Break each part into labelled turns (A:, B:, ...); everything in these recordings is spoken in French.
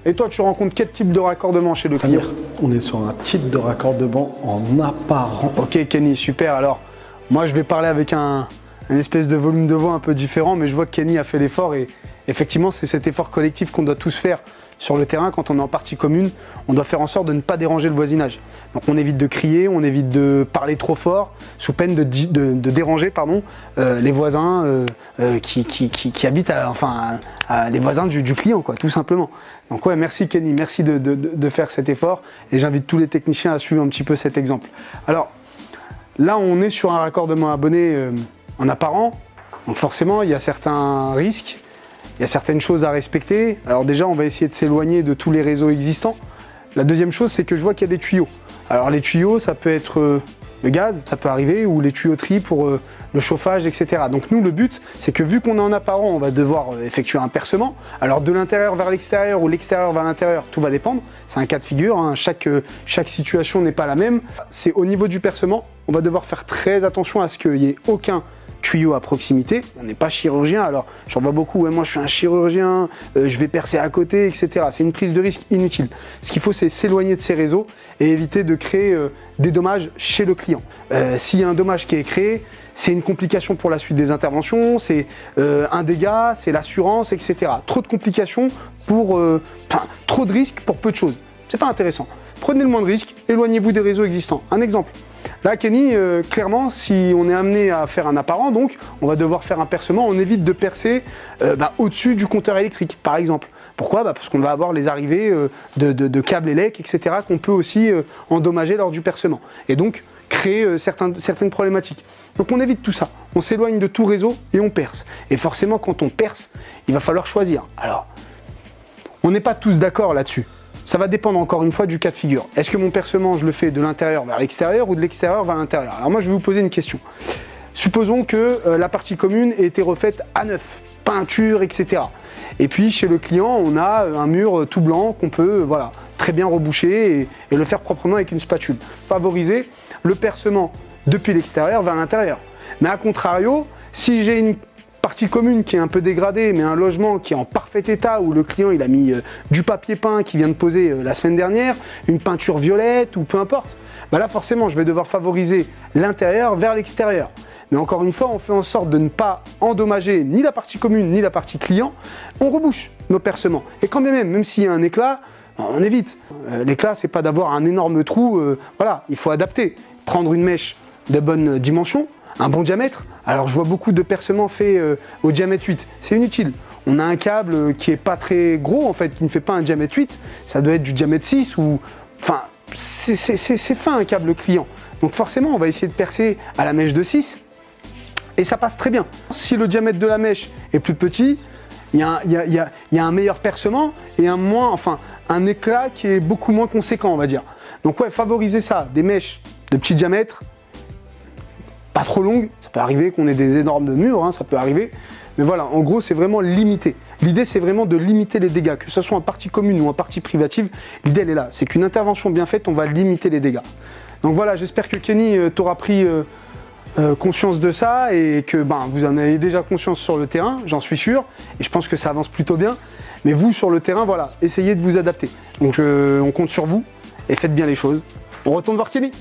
A: Et toi, tu rencontres quel type de raccordement chez le client?
B: Samir, on est sur un type de raccordement en apparent.
A: Ok Kenny, super. Alors, moi je vais parler avec un espèce de volume de voix un peu différent, mais je vois que Kenny a fait l'effort et effectivement c'est cet effort collectif qu'on doit tous faire sur le terrain quand on est en partie commune. On doit faire en sorte de ne pas déranger le voisinage. Donc on évite de crier, on évite de parler trop fort, sous peine de déranger les voisins qui habitent, les voisins du client, quoi, tout simplement. Donc ouais, merci Kenny, merci de faire cet effort et j'invite tous les techniciens à suivre un petit peu cet exemple. Alors là, on est sur un raccordement abonné en apparent, donc forcément il y a certains risques, il y a certaines choses à respecter. Alors déjà, on va essayer de s'éloigner de tous les réseaux existants. La deuxième chose, c'est que je vois qu'il y a des tuyaux. Alors les tuyaux, ça peut être le gaz, ça peut arriver, ou les tuyauteries pour le chauffage, etc. Donc nous, le but, c'est que vu qu'on est en apparent, on va devoir effectuer un percement. Alors de l'intérieur vers l'extérieur ou l'extérieur vers l'intérieur, tout va dépendre. C'est un cas de figure, hein. Chaque situation n'est pas la même. C'est au niveau du percement, on va devoir faire très attention à ce qu'il n'y ait aucun tuyau à proximité. On n'est pas chirurgien, alors j'en vois beaucoup, ouais, moi je suis un chirurgien, je vais percer à côté, etc. C'est une prise de risque inutile. Ce qu'il faut, c'est s'éloigner de ces réseaux et éviter de créer des dommages chez le client. S'il y a un dommage qui est créé, c'est une complication pour la suite des interventions, c'est un dégât, c'est l'assurance, etc. Trop de complications pour trop de risques pour peu de choses. C'est pas intéressant. Prenez le moins de risques, éloignez-vous des réseaux existants. Un exemple. Là, Kenny, clairement, si on est amené à faire un apparent, donc on va devoir faire un percement, on évite de percer au-dessus du compteur électrique, par exemple. Pourquoi? Parce qu'on va avoir les arrivées de câbles élec, etc., qu'on peut aussi endommager lors du percement. Et donc, créer certaines problématiques. Donc on évite tout ça. On s'éloigne de tout réseau et on perce. Et forcément, quand on perce, il va falloir choisir. Alors, on n'est pas tous d'accord là-dessus. Ça va dépendre encore une fois du cas de figure. Est-ce que mon percement, je le fais de l'intérieur vers l'extérieur ou de l'extérieur vers l'intérieur? Alors moi, je vais vous poser une question. Supposons que la partie commune ait été refaite à neuf, peinture, etc. Et puis chez le client, on a un mur tout blanc qu'on peut très bien reboucher et le faire proprement avec une spatule. Favoriser le percement depuis l'extérieur vers l'intérieur. Mais à contrario, si j'ai une partie commune qui est un peu dégradée, mais un logement qui est en parfait état, où le client il a mis du papier peint qu'il vient de poser la semaine dernière, une peinture violette ou peu importe, là forcément je vais devoir favoriser l'intérieur vers l'extérieur. Mais encore une fois, on fait en sorte de ne pas endommager ni la partie commune ni la partie client, on rebouche nos percements. Et quand bien même s'il y a un éclat, on évite. L'éclat, c'est pas d'avoir un énorme trou, il faut adapter. Prendre une mèche de bonne dimension, un bon diamètre. Alors je vois beaucoup de percements faits au diamètre 8, c'est inutile. On a un câble qui est pas très gros en fait, qui ne fait pas un diamètre 8, ça doit être du diamètre 6 ou... Enfin, c'est fin un câble client. Donc forcément on va essayer de percer à la mèche de 6 et ça passe très bien. Si le diamètre de la mèche est plus petit, il y a un meilleur percement et un éclat qui est beaucoup moins conséquent on va dire. Donc ouais, favoriser ça, des mèches de petit diamètre, pas trop longues, ça peut arriver qu'on ait des énormes murs, hein, ça peut arriver, mais voilà, en gros c'est vraiment limité. L'idée c'est vraiment de limiter les dégâts, que ce soit en partie commune ou en partie privative, l'idée elle est là, c'est qu'une intervention bien faite, on va limiter les dégâts. Donc voilà, j'espère que Kenny t'aura pris conscience de ça et que vous en avez déjà conscience sur le terrain, j'en suis sûr, et je pense que ça avance plutôt bien, mais vous sur le terrain, voilà, essayez de vous adapter. Donc on compte sur vous et faites bien les choses. On retourne voir Kenny.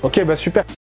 A: Ok, bah super.